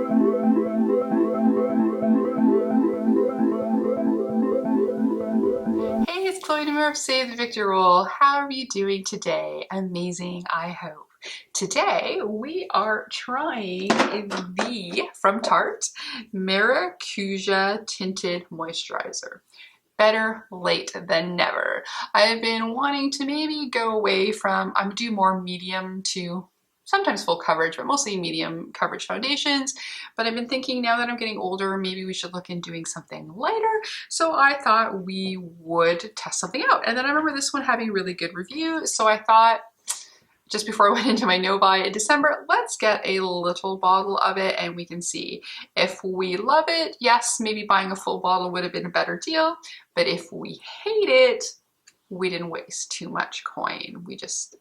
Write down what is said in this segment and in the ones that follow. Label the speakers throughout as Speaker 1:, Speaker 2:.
Speaker 1: Hey, it's Chloe Demir of Save the Victory Roll. How are you doing today? Amazing, I hope. Today we are trying the, from Tarte, Maracuja Tinted Moisturizer. Better late than never. I've been wanting to maybe go away from, do more medium to sometimes full coverage, but mostly medium coverage foundations. But I've been thinking now that I'm getting older, maybe we should look in doing something lighter. So I thought we would test something out. And then I remember this one having really good reviews. So I thought, just before I went into my no-buy in December, let's get a little bottle of it and we can see. If we love it, yes, maybe buying a full bottle would have been a better deal. But if we hate it, we didn't waste too much coin. We just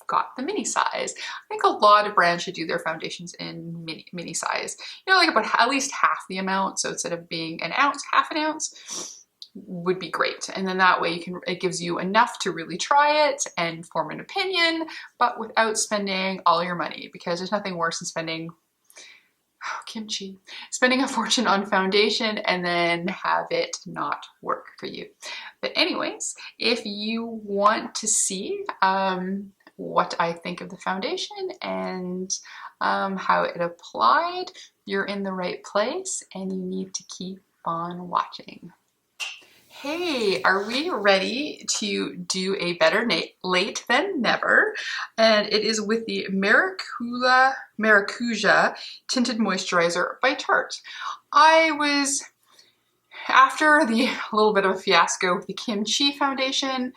Speaker 1: got the mini size. I think a lot of brands should do their foundations in mini size. You know, like about at least half the amount. So instead of being an ounce, half an ounce would be great. And then that way it gives you enough to really try it and form an opinion, but without spending all your money, because there's nothing worse than spending spending a fortune on foundation and then have it not work for you. But anyways, if you want to see what I think of the foundation and how it applied, you're in the right place and you need to keep on watching. Hey, are we ready to do a better late than never? And it is with the Maracuja Tinted Moisturizer by Tarte. I was, after the little bit of a fiasco with the Kimchi foundation,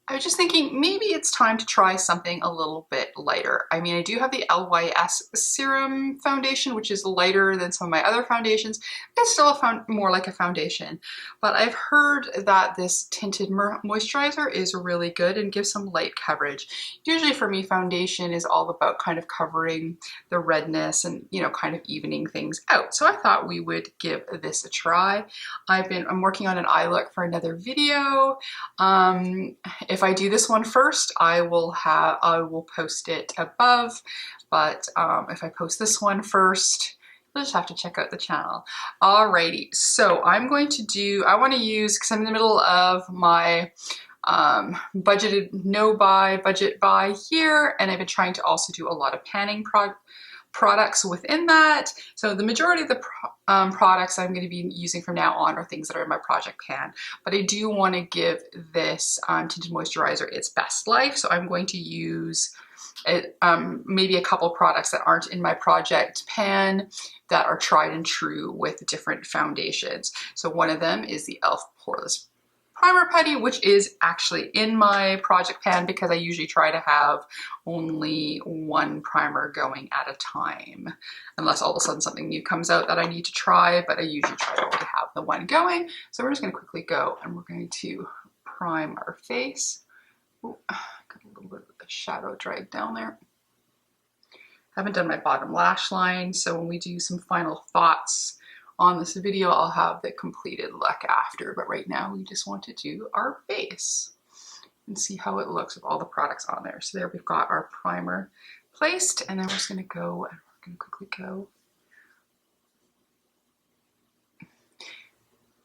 Speaker 1: I was just thinking maybe it's time to try something a little bit lighter. I mean, I do have the LYS Serum Foundation, which is lighter than some of my other foundations. It's still more like a foundation. But I've heard that this tinted moisturizer is really good and gives some light coverage. Usually for me, foundation is all about kind of covering the redness and, you know, kind of evening things out. So I thought we would give this a try. I'm working on an eye look for another video. If I do this one first, I will post it above, but if I post this one first, you'll just have to check out the channel. Alrighty, so I want to use, because I'm in the middle of my budget buy here, and I've been trying to also do a lot of panning products within that. So the majority of the products I'm going to be using from now on are things that are in my project pan, but I do want to give this tinted moisturizer its best life. So I'm going to use maybe a couple products that aren't in my project pan that are tried and true with different foundations. So one of them is the e.l.f. Poreless Primer Putty, which is actually in my project pan because I usually try to have only one primer going at a time, unless all of a sudden something new comes out that I need to try, but I usually try to only have the one going. So we're just going to quickly go and we're going to prime our face. Ooh, got a little bit of the shadow drag down there. Haven't done my bottom lash line, so when we do some final thoughts on this video, I'll have the completed look after, but right now we just want to do our face and see how it looks with all the products on there. So there we've got our primer placed, and then we're just going to go and we're going to quickly go.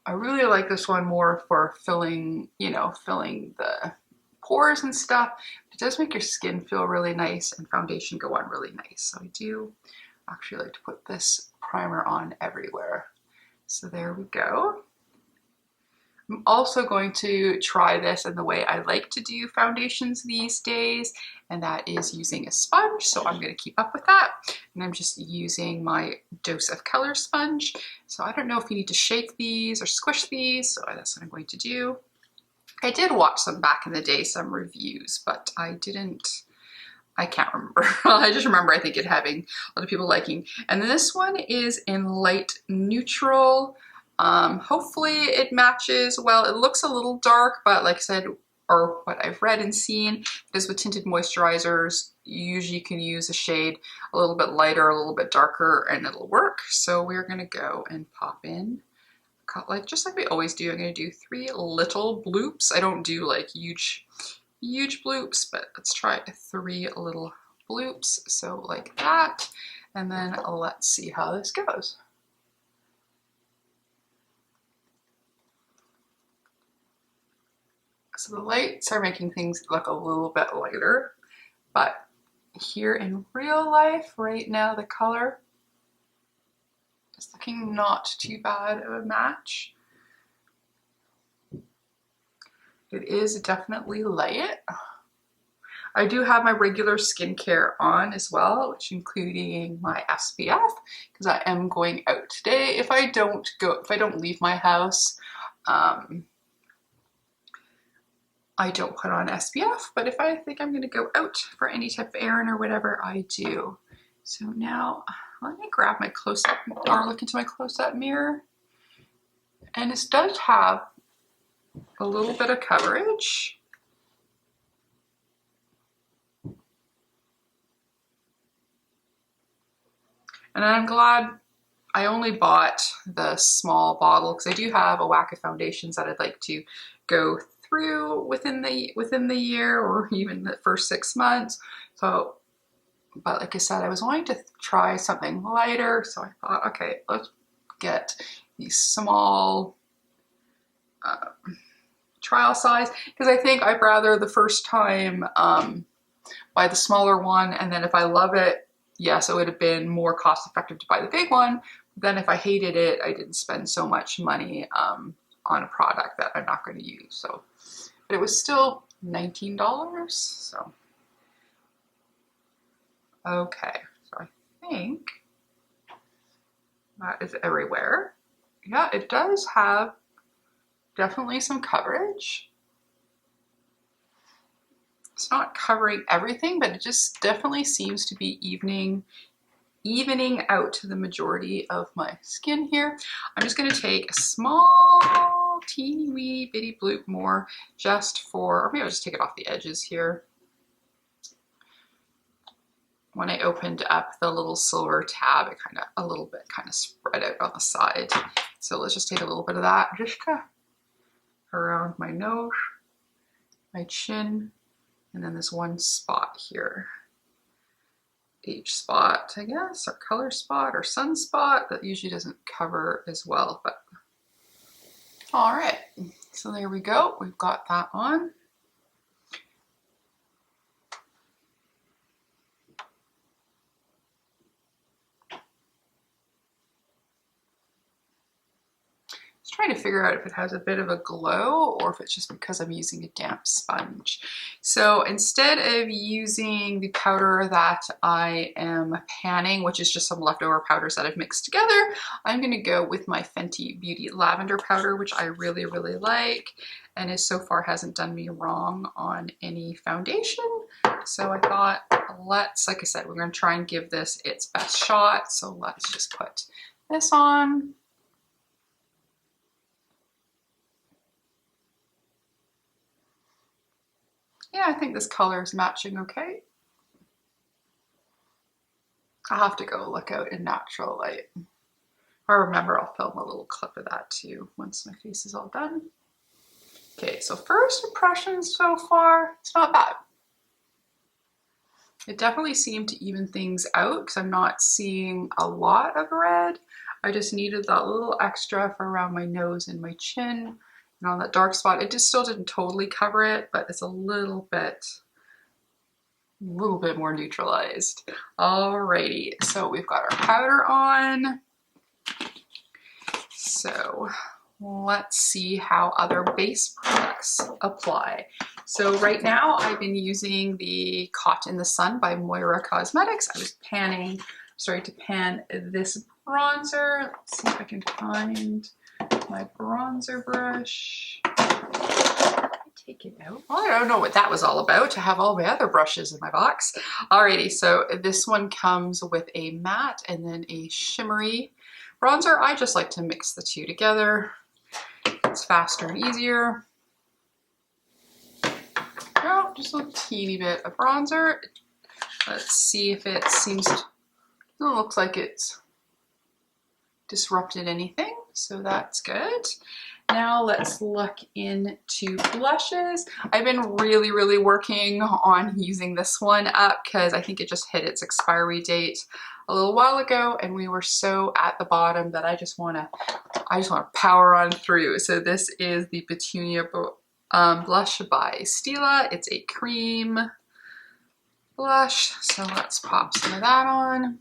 Speaker 1: I really like this one more for filling, filling the pores and stuff. It does make your skin feel really nice and foundation go on really nice. So I do actually like to put this primer on everywhere. So there we go. I'm also going to try this in the way I like to do foundations these days, and that is using a sponge. So I'm going to keep up with that. And I'm just using my Dose of Color sponge. So I don't know if you need to shake these or squish these, so that's what I'm going to do. I did watch some back in the day, some reviews, but I can't remember. I just remember I think it having a lot of people liking. And then this one is in light neutral. Hopefully it matches well. It looks a little dark, but like I said, or what I've read and seen, is with tinted moisturizers, you usually can use a shade a little bit lighter, a little bit darker, and it'll work. So we're gonna go and pop in, just like we always do. I'm gonna do 3 little bloops. I don't do like huge bloops, but let's try 3 little bloops. So like that. And then let's see how this goes. So the lights are making things look a little bit lighter, but here in real life right now, the color is looking not too bad of a match. It is definitely light. I do have my regular skincare on as well, which including my SPF, because I am going out today. If I don't leave my house, I don't put on SPF, but if I think I'm gonna go out for any type of errand or whatever, I do. So now let me grab my close-up or look into my close-up mirror. And this does have a little bit of coverage. And I'm glad I only bought the small bottle because I do have a whack of foundations that I'd like to go through within the year or even the first 6 months. So, but like I said, I was wanting to try something lighter, so I thought, okay, let's get these small trial size, because I think I'd rather the first time buy the smaller one, and then if I love it, yes, it would have been more cost effective to buy the big one. Then if I hated it, I didn't spend so much money on a product that I'm not going to use. So, but it was still $19. So, okay. So I think that is everywhere. Yeah, it does have definitely some coverage. It's not covering everything, but it just definitely seems to be evening out the majority of my skin here. I'm just going to take a small, teeny wee bitty bloop more just for, or maybe I'll just take it off the edges here. When I opened up the little silver tab, it a little bit spread out on the side. So let's just take a little bit of that just around my nose, my chin, and then this one spot here. Age spot, I guess, or color spot or sunspot that usually doesn't cover as well, but all right, so there we go. We've got that on. Trying to figure out if it has a bit of a glow or if it's just because I'm using a damp sponge. So instead of using the powder that I am panning, which is just some leftover powders that I've mixed together, I'm going to go with my Fenty Beauty Lavender powder, which I really, really like, and it so far hasn't done me wrong on any foundation. So I thought, like I said, we're going to try and give this its best shot. So let's just put this on. Yeah, I think this color is matching okay. I'll have to go look out in natural light. If I remember, I'll film a little clip of that too once my face is all done. Okay, so first impressions so far, it's not bad. It definitely seemed to even things out because I'm not seeing a lot of red. I just needed that little extra for around my nose and my chin. And on that dark spot, it just still didn't totally cover it, but it's a little bit more neutralized. Alrighty, so we've got our powder on. So let's see how other base products apply. So right now I've been using the Caught in the Sun by Moira Cosmetics. I was starting to pan this bronzer. Let's see if I can find my bronzer brush. Take it out. Well, I don't know what that was all about. I have all my other brushes in my box. Alrighty, so this one comes with a matte and then a shimmery bronzer. I just like to mix the two together. It's faster and easier. Oh, just a teeny bit of bronzer. Let's see if it looks like it's disrupted anything. So that's good. Now let's look into blushes. I've been really working on using this one up because I think it just hit its expiry date a little while ago and we were so at the bottom that I just want to power on through. So this is the Petunia blush by Stila. It's a cream blush. So let's pop some of that on.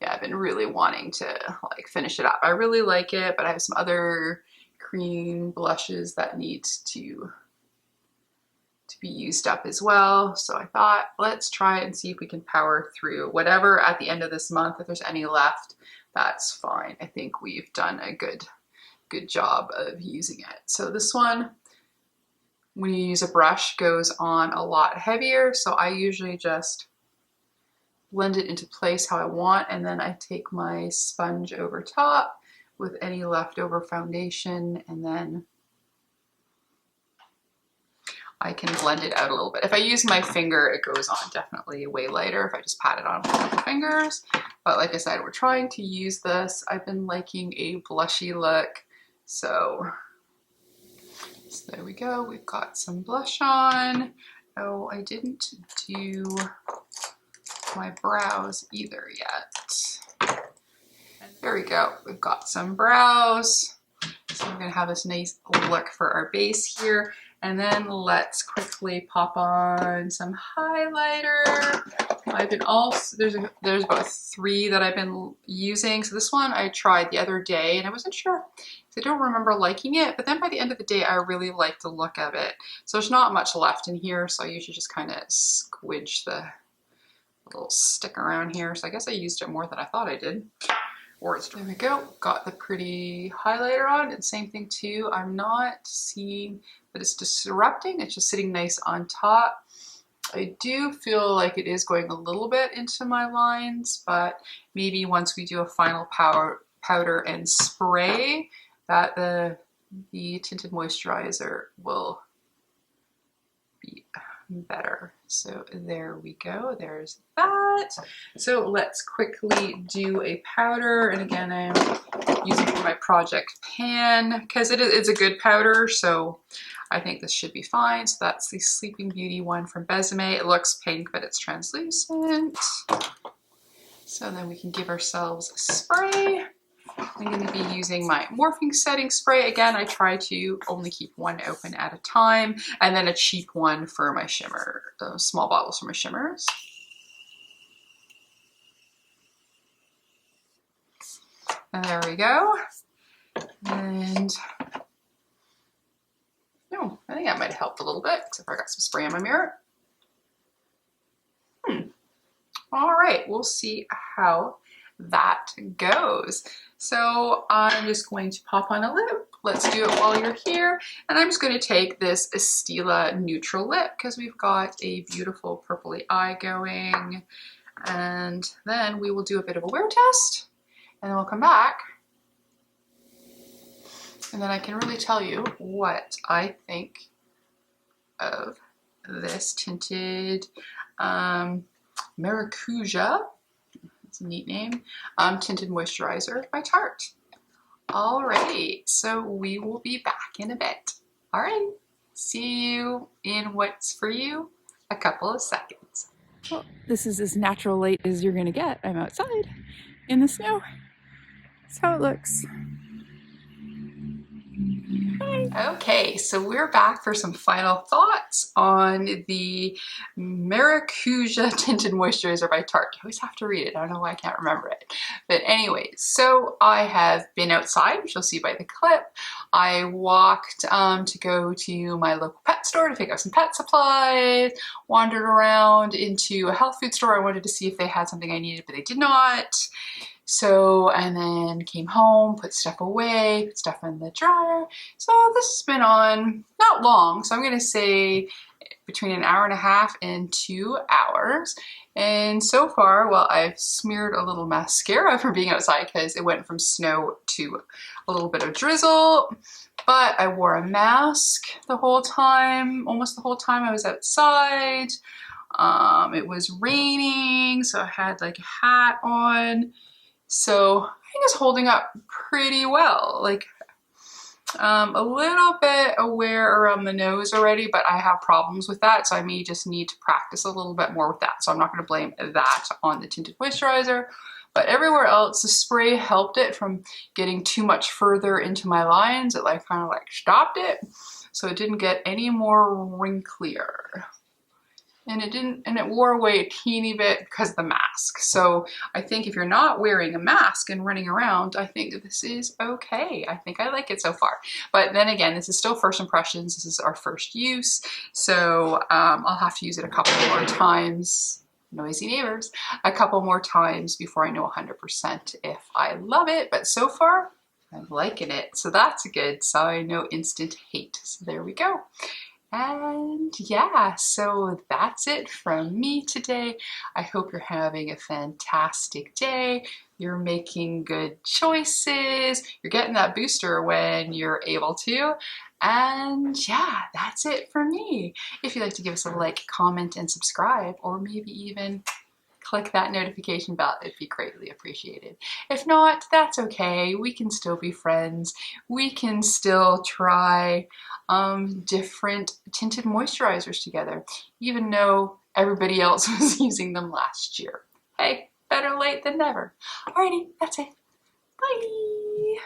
Speaker 1: Yeah, I've been really wanting to like finish it up. I really like it, but I have some other cream blushes that need to be used up as well. So I thought, let's try it and see if we can power through whatever at the end of this month. If there's any left, that's fine. I think we've done a good job of using it. So this one, when you use a brush, goes on a lot heavier. So I usually just blend it into place how I want, and then I take my sponge over top with any leftover foundation, and then I can blend it out a little bit. If I use my finger, it goes on definitely way lighter if I just pat it on with my fingers. But like I said, we're trying to use this. I've been liking a blushy look, so there we go. We've got some blush on. Oh, I didn't do my brows either yet. And there we go. We've got some brows. So we're gonna have this nice look for our base here. And then let's quickly pop on some highlighter. I've been also, there's about 3 that I've been using. So this one I tried the other day and I wasn't sure. I don't remember liking it, but then by the end of the day, I really like the look of it. So there's not much left in here. So I usually just kind of squidge the little stick around here. So I guess I used it more than I thought I did. There we go, got the pretty highlighter on, and same thing too. I'm not seeing that it's disrupting, it's just sitting nice on top. I do feel like it is going a little bit into my lines, but maybe once we do a final powder and spray, that the tinted moisturizer will be better. So there we go, there's that. So let's quickly do a powder, and again I'm using for my project pan because it's a good powder, so I think this should be fine. So that's the Sleeping Beauty one from Besame. It looks pink but it's translucent. So then we can give ourselves a spray. I'm going to be using my morphing setting spray. Again, I try to only keep one open at a time, and then a cheap one for my shimmer, small bottles for my shimmers. And there we go. And no, I think that might have helped a little bit, except for I got some spray on my mirror. All right, we'll see how that goes. So I'm just going to pop on a lip. Let's do it while you're here. And I'm just going to take this Stila neutral lip because we've got a beautiful purpley eye going. And then we will do a bit of a wear test, and then we'll come back. And then I can really tell you what I think of this tinted Maracuja, it's a neat name, Tinted Moisturizer by Tarte. Alrighty, so we will be back in a bit. Alright, see you in what's for you a couple of seconds. Well, this is as natural light as you're gonna get. I'm outside in the snow. That's how it looks. Okay, so we're back for some final thoughts on the Maracuja Tinted Moisturizer by Tarte. I always have to read it. I don't know why I can't remember it. But anyways, so I have been outside, which you'll see by the clip. I walked to go to my local pet store to pick up some pet supplies, wandered around into a health food store. I wanted to see if they had something I needed, but they did not. So, and then came home, put stuff away, put stuff in the dryer. So this has been on not long. So I'm going to say between an hour and a half and 2 hours. And so far, well, I've smeared a little mascara for being outside because it went from snow to a little bit of drizzle. But I wore a mask the whole time, almost the whole time I was outside. It was raining, so I had like a hat on. So I think it's holding up pretty well. Like a little bit aware around the nose already, but I have problems with that, so I may just need to practice a little bit more with that. So I'm not going to blame that on the tinted moisturizer, but everywhere else the spray helped it from getting too much further into my lines. It like kind of like stopped it, so it didn't get any more wrinklier. And it wore away a teeny bit because of the mask. So I think if you're not wearing a mask and running around, I think this is okay. I think I like it so far. But then again, this is still first impressions. This is our first use. So I'll have to use it a couple more times. Noisy neighbors. A couple more times before I know 100% if I love it. But so far, I'm liking it. So that's good. So I know instant hate. So there we go. And yeah, so that's it from me today. I hope you're having a fantastic day. You're making good choices. You're getting that booster when you're able to. And yeah, that's it for me. If you'd like to give us a like, comment, and subscribe, or maybe even click that notification bell, it'd be greatly appreciated. If not, that's okay. We can still be friends. We can still try different tinted moisturizers together, even though everybody else was using them last year. Hey, better late than never. Alrighty, that's it. Bye.